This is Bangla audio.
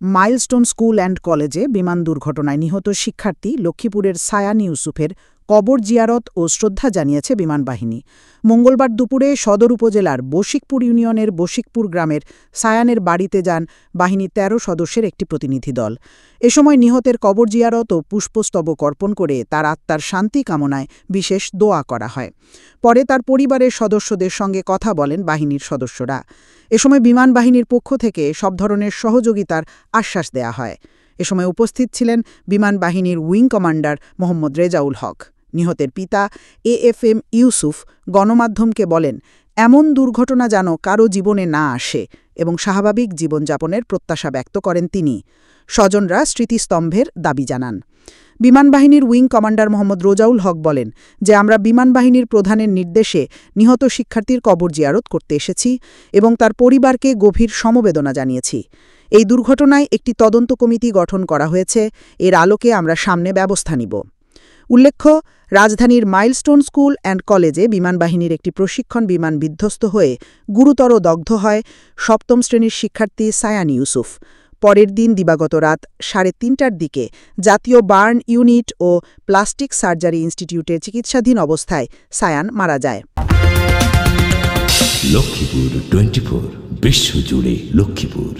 মাইলস্টোন স্কুল অ্যান্ড কলেজে বিমান দুর্ঘটনায় নিহত শিক্ষার্থী লক্ষ্মীপুরের সায়ান ইউসুফের কবর জিয়ারত ও শ্রদ্ধা জানিয়েছে বিমান বাহিনী। মঙ্গলবার দুপুরে সদর উপজেলার বশিকপুর ইউনিয়নের বশিকপুর গ্রামের সায়ানের বাড়িতে যান বাহিনীর ১৩ সদস্যের একটি প্রতিনিধি দল। এ সময় নিহতের কবর জিয়ারত ও পুষ্পস্তবক অর্পণ করে তার আত্মার শান্তি কামনায় বিশেষ দোয়া করা হয়। পরে তার পরিবারের সদস্যদের সঙ্গে কথা বলেন বাহিনীর সদস্যরা। এ সময় বিমান বাহিনীর পক্ষ থেকে সব ধরনের সহযোগিতার আশ্বাস দেয়া হয়। এ সময় উপস্থিত ছিলেন বিমান বাহিনীর উইং কমান্ডার মোহাম্মদ রেজাউল হক। নিহতের পিতা AFM ইউসুফ গণমাধ্যমকে বলেন, এমন দুর্ঘটনা যেন কারো জীবনে না আসে এবং স্বাভাবিক জীবনযাপনের প্রত্যাশা ব্যক্ত করেন তিনি। স্বজনরা স্মৃতিস্তম্ভের দাবি জানান। বিমান বাহিনীর উইং কমান্ডার মোহাম্মদ রেজাউল হক বলেন যে, আমরা বিমান বাহিনীর প্রধানের নির্দেশে নিহত শিক্ষার্থীর কবর জিয়ারত করতে এসেছি এবং তার পরিবারকে গভীর সমবেদনা জানিয়েছি। এই দুর্ঘটনায় একটি তদন্ত কমিটি গঠন করা হয়েছে। এর আলোকে আমরা সামনে ব্যবস্থা নিব। উল্লেখ্য, রাজধানীর মাইলস্টোন স্কুল অ্যান্ড কলেজে বিমান বাহিনীর একটি প্রশিক্ষণ বিমান বিধ্বস্ত হয়ে গুরুতর দগ্ধ হয় ৭ম শ্রেণীর শিক্ষার্থী সায়ান ইউসুফ। পরের দিন দিবাগত রাত ৩:৩০টার দিকে জাতীয় বার্ন ইউনিট ও প্লাস্টিক সার্জারি ইনস্টিটিউটে চিকিৎসাধীন অবস্থায় সায়ান মারা যায়। লক্ষ্মীপুর 24 বিশ্বজুড়ে লক্ষ্মীপুর।